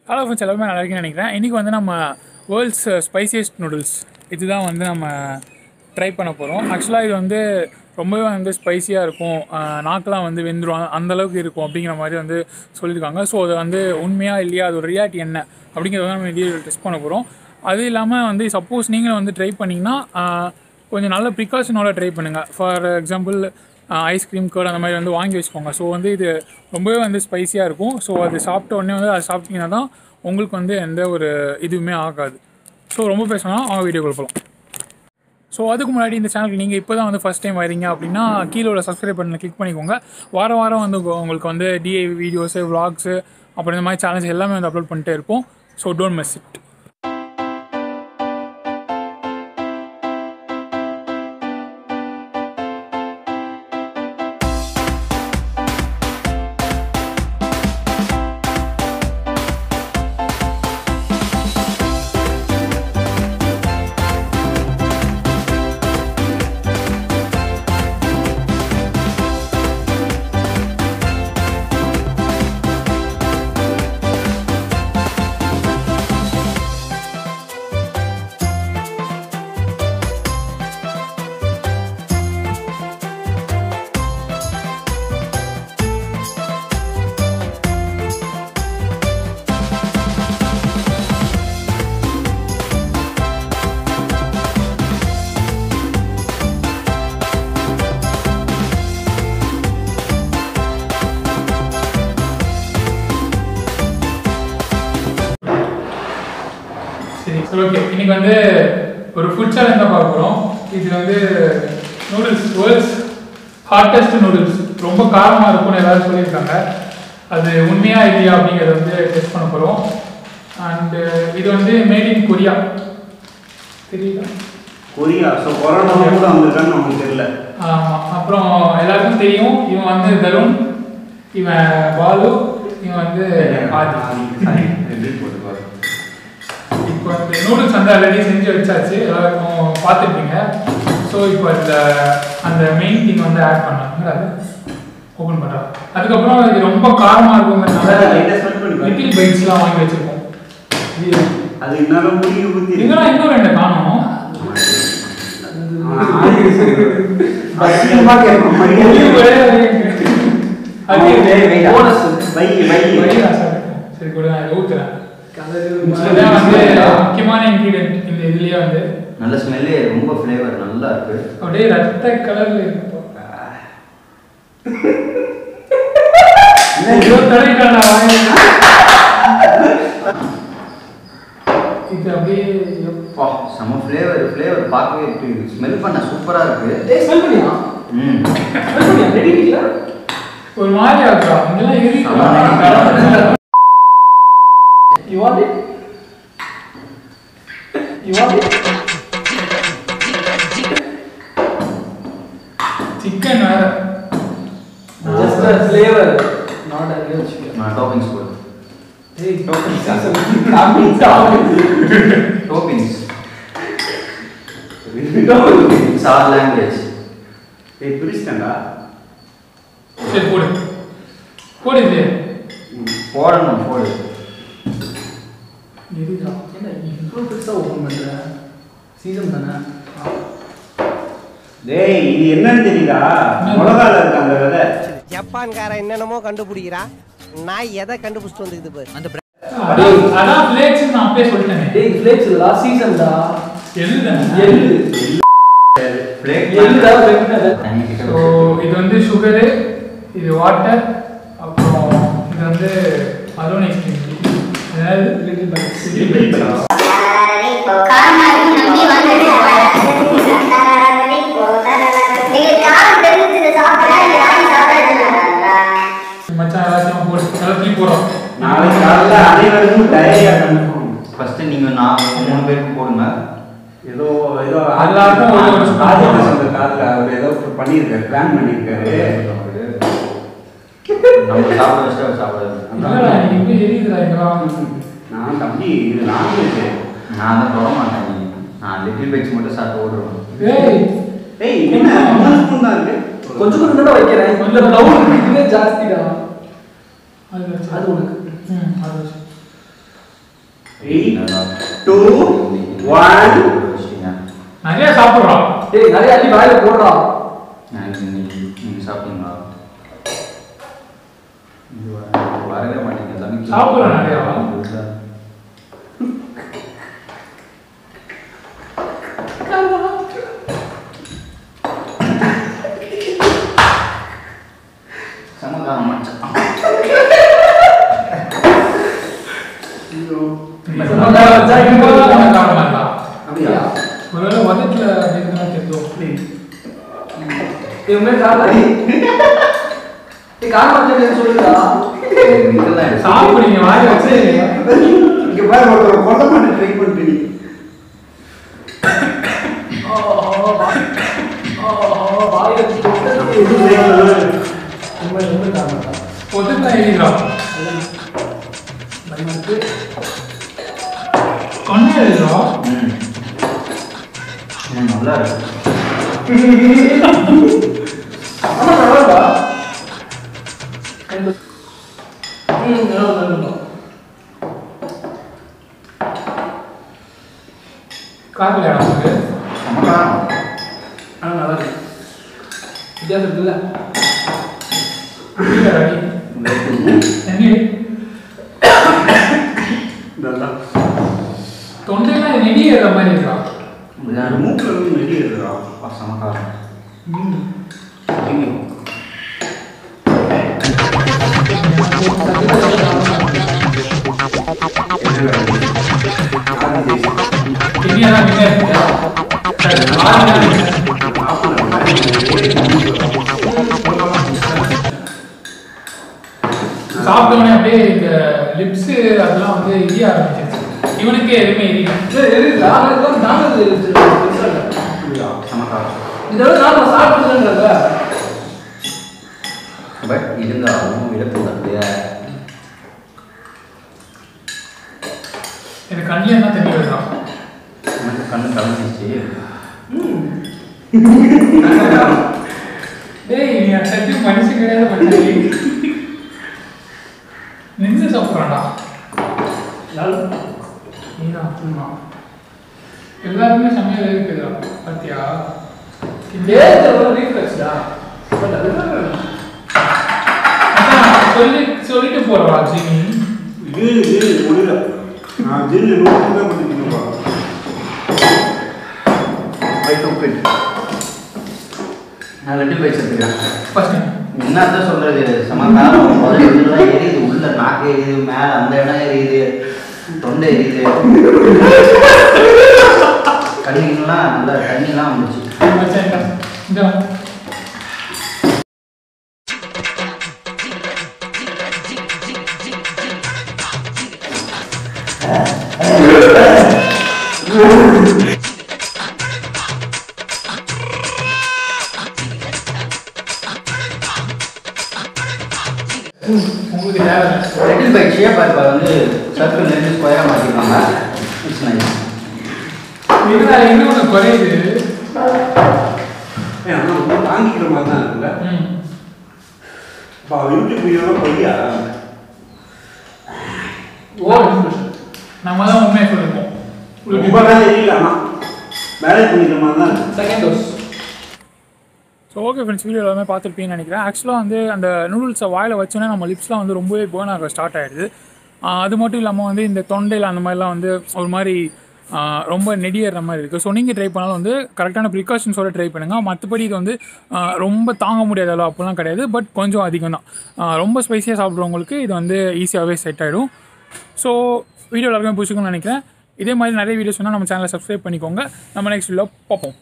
Hello friends, எல்லாருமே நல்லா இருக்குன்னு நினைக்கிறேன். இன்றைக்கி வந்து நம்ம வேர்ல்ட்ஸ் ஸ்பைசியஸ்ட் நூடுல்ஸ் இதுதான் வந்து நம்ம ட்ரை பண்ண போகிறோம். ஆக்சுவலாக இது வந்து ரொம்பவே வந்து ஸ்பைஸியாக இருக்கும், நாக்கெலாம் வந்து வெந்துடும், அந்தளவுக்கு இருக்கும் அப்படிங்கிற மாதிரி வந்து சொல்லியிருக்காங்க. ஸோ அது வந்து உண்மையாக இல்லையா, அதோட ரியாலிட்டி என்ன அப்படிங்கிறத நம்ம வீடியோவில் டெஸ்ட் பண்ண போகிறோம். அது இல்லாமல் வந்து சப்போஸ் நீங்களும் வந்து ட்ரை பண்ணிங்கன்னா கொஞ்சம் நல்ல ப்ரிகாஷனோட ட்ரை பண்ணுங்கள். ஃபார் எக்ஸாம்பிள் ஐஸ்கிரீம் கேர்டு அந்த மாதிரி வந்து வாங்கி வச்சுக்கோங்க. ஸோ வந்து இது ரொம்பவே வந்து ஸ்பைஸியாக இருக்கும். ஸோ அது சாப்பிட்ட உடனே வந்து அது சாப்பிட்டீங்கன்னா தான் உங்களுக்கு வந்து எந்த ஒரு இதுவுமே ஆகாது. ஸோ ரொம்ப பேசணும், அவங்க வீடியோக்குள்ள போகலாம். ஸோ அதுக்கு முன்னாடி இந்த சேனலுக்கு நீங்கள் இப்போ தான் வந்து ஃபஸ்ட் டைம் வரீங்க அப்படின்னா கீழே உள்ள சப்ஸ்கிரைப் பண்ணி கிளிக் பண்ணிக்கோங்க. வாரம் வாரம் வந்து உங்களுக்கு வந்து டிஐ வீடியோஸு, விளாக்ஸு, அப்புறம் இந்த மாதிரி சேனல்ஸ் எல்லாமே வந்து அப்லோட் பண்ணிட்டே இருப்போம். So don't miss it. சரி, ஓகே. இன்றைக்கி வந்து ஒரு ஃபுட் சேலஞ்ச் தான் பார்க்க போகிறோம். இது வந்து நூடுல்ஸ், வேர்ல்ட்ஸ் ஹாட்டஸ்ட் நூடுல்ஸ், ரொம்ப காரமாக இருக்கும்னு எல்லாரும் சொல்லியிருக்காங்க. அது உண்மையாக இல்லையா அப்படிங்கிறத வந்து டெஸ்ட் பண்ண போகிறோம். அண்டு இது வந்து மேட் இன் கொரியா. தெரியுதா? கொரியா. ஸோ கொரோனா கூட வந்திருக்கான்னு நமக்கு தெரியல. ஆமாம். அப்புறம் எல்லாருக்கும் தெரியும், இவன் வந்து தருண், இவன் பாலு, இவன் வந்து ஆதி. இப்போ இந்த நூடுல்ஸ் வந்து ஆல்ரெடி செஞ்சு வச்சாச்சு, எல்லாருக்கும் பார்த்துருப்பீங்க. ஸோ இப்போ அந்த மெயின் திங் வந்து ஆட் பண்ணாங்க, அது ஓப்பன் பண்ணுறோம். அதுக்கப்புறம் இது ரொம்ப காரமாக இருக்குங்கிறதுனால லிட்டில் பைட்ஸ்லாம் வாங்கி வச்சுருக்கோம். அது இன்னும் இதெல்லாம் இன்னும் ரெண்டு காணும். சரி கூட நான் ஊற்றுறேன். முக்கியமான இன்கிரிடியன்ட் இந்த இதுலயே வந்து நல்ல ஸ்மெல்லே, ரொம்ப ஃப்ளேவர் நல்லா இருக்கு. அப்படியே ரத்த கலர்ல இருக்கு. இது அப்படியே செம ஃப்ளேவர் பார்க்கவே இருக்கு. ஸ்மெல் பண்ண சூப்பரா இருக்கு. ஸ்மெல் பண்ணியா? ஸ்மெல் பண்ணியா? ரெடி இல்ல? ஒரு மாதிரி ஆகுதா? இதெல்லாம் இருக்கு. You want it? You want it? Chicken வேற. Just a flavor, not a real chicken. Toppings கூட. Hey, toppings. Toppings. It's our language. ஏய் புரிஸ்டண்டா. சரி போடு. போடு இது. போடணும். இதுடா. என்ன இவ்ளோ பெருசா ஓபன் பண்ற? சீசன் தானே. டேய் இது என்னன்னு தெரியுதா? மிளகால இருக்க அந்த விதை. ஜப்பான்கார என்னென்னமோ கண்டுபிடிக்கிறா. நான் எதை கண்டுபிடிச்சிட்டு வந்துக்குது பாரு. அந்த அதான் ஃப்ளேக்ஸ் நான் அப்படியே சொல்லிட்டேன். டேய் ஃப்ளேக்ஸ் இல்ல, சீசன்டா. எள்ளுடா. ஃப்ளேக் எள்ளுடா வெண்ணெய். சோ இது வந்து சுகர், இது வாட்டர், அப்புறம் இது வந்து அலோன் ஐஸ்கிரீம். அதாவது லிட்டில் பைட்ஸ். காரமா இருக்கு நம்பி வந்தது. நீங்க காரம் தெரிஞ்சு சாப்பிட்டா இல்ல வாங்கி சாப்பிட்டா மச்சான் எல்லாத்தையும் போட்டு எல்லாத்தையும் போறோம். நாளைக்கு காலையில அனைவருக்கும் டயரியா கன்ஃபார்ம். ஃபர்ஸ்ட் நீங்க 3 பேருக்கு போடுங்க. ஏதோ எல்லாருக்கும் ஒரு காலையில அவர் ஏதோ பண்ணியிருக்காரு, பிளான் பண்ணியிருக்காரு. நம்ம சாப்பிட வச்சு சாப்பிடாது. எப்படி எரியுதுடா இதெல்லாம்? நான் தம்பி இது நான்வெஜ். நான் தான் தொட மாட்டேன். நான் லிட்டில் பைட்ஸ் மட்டும் சாப்பிட்டு ஓடுறேன். ஏய் என்ன 3 ஸ்பூன் தான் இருக்கு. கொஞ்சம் கொஞ்சம் தான் வைக்கிறேன். இல்ல லவ் இதுவே ஜாஸ்திடா. அது உனக்கு அது 3 2 1 நிறைய சாப்பிட்றோம். டேய் நிறைய அடி வாயில போடுறா. நீங்கள் சாப்பிட்டீங்களா? இது வரவே மாட்டேங்க தம்பி. சாப்பிட்றோம் நிறையா. சமகாரம் மச்சான். அப்படியா? ஒருவேளை வதட்டில் இருக்குன்னா தெரியும். இவமே காரணம். காரணம் சொல்லுடா. சாப்பிடுங்க வாய் வச்சு. இங்க பாரு ஒருத்தர் கொல்ல மாட்டேன் ட்ரை பண்ணிட்டு நீ. ஒதுக்கா எழுதிடும். கொண்டே எழுதிடும். நல்லா இருக்கு. காக்கல நமக்கு சமகாரம். ஆனால் நல்லா இருக்கு. வித்தியாசம் இருக்குல்ல? நல்லா தொண்டையெல்லாம் நெடி ஏற மாதிரி இருக்கா? மூக்கில் இருந்து வெளியே இருக்குறா. சமகாரம். இனியெல்லாம் சாப்பிட்டோன்னே அப்படியே இந்த லிப்ஸு அதெல்லாம் வந்து எரிய ஆரம்பிச்சிருச்சு. இவனுக்கே எதுவுமே எரியல. சமகாரம். இதோட நான் சாப்பிட்டுன்றத பட் இருந்தாலும் இடத்துல எனக்கு கண்ணில் என்ன தண்ணி வருதான். எனக்கு கண்ணு கலந்துச்சு. டேய் நீ சட்டி மனுஷன் கிடையாது மச்சான். நின்று சாப்பிட்றான்டா. நீதான் சும்மா எல்லாருமே சமையல் இருக்குதா பார்த்தியா? சொல்லிட்டு போறவா ஜினி? முடியல. நான் ஜில்லு 100 தான் பண்ணிட்டு நான் ரெண்டு பேர் வச்சிருக்கேன். ஃபர்ஸ்ட் என்னதான் சொல்றது? சமகாரம் முதல்ல எரியுது, உள்ள நாக்கு எரியுது, மேல அந்த இடம் எரியுது, தொண்டை எரியுது, கண்ணிங்கெல்லாம் நல்லா தண்ணிலாம் வந்துச்சு. இந்த உங்களுக்கு தேவை ரெட்டில் பைக் ஷேப் இப்போ வந்து சர்க்கிள் ரெண்டு ஸ்கொயராக மாற்றிருக்காங்க. It's nice. இதுதான் இன்னொன்று குறையுது. ஆனால் தாங்கிக்கிற மாதிரி தான் இருக்குல்ல. இப்போ யூடியூப் வீடியோலாம் பொய்யா? நம்ம தான் உண்மையை சொல்லிருக்கோம். ரொம்ப தான் தெரியல. ஆனால் மேரேஜ் பண்ணிக்கிற மாதிரி தான் இருக்கு. Second dose. So okay friends, video எல்லாமே பார்த்துருப்பீங்கன்னு நினைக்கிறேன். ஆக்சுவலாக வந்து அந்த நூடுல்ஸை வாயில் வச்சோன்னா நம்ம லிப்ஸ்லாம் வந்து ரொம்பவே பேர்ன் ஆக ஸ்டார்ட் ஆகிடுது. அது மட்டும் இல்லாமல் வந்து இந்த தொண்டையில் அந்த மாதிரிலாம் வந்து ஒரு மாதிரி ரொம்ப நெடியேற மாதிரி இருக்குது. ஸோ நீங்கள் ட்ரை பண்ணாலும் வந்து கரெக்டான ப்ரிகாஷன்ஸோட ட்ரை பண்ணுங்கள். மற்றபடி இது வந்து ரொம்ப தாங்க முடியாத அளவு அப்படிலாம் கிடையாது. பட் கொஞ்சம் அதிகம் தான். ரொம்ப ஸ்பைஸியாக சாப்பிட்றவங்களுக்கு இது வந்து ஈஸியாகவே செட் ஆகிடும். ஸோ வீடியோ எல்லாருமே பிடிச்சிக்கணும்னு நினைக்கிறேன். இதே மாதிரி நிறைய வீடியோஸ் வேணால் நம்ம சேனலை சப்ஸ்கிரைப் பண்ணிக்கோங்க. நம்ம நெக்ஸ்ட் வீடியோ பார்ப்போம்.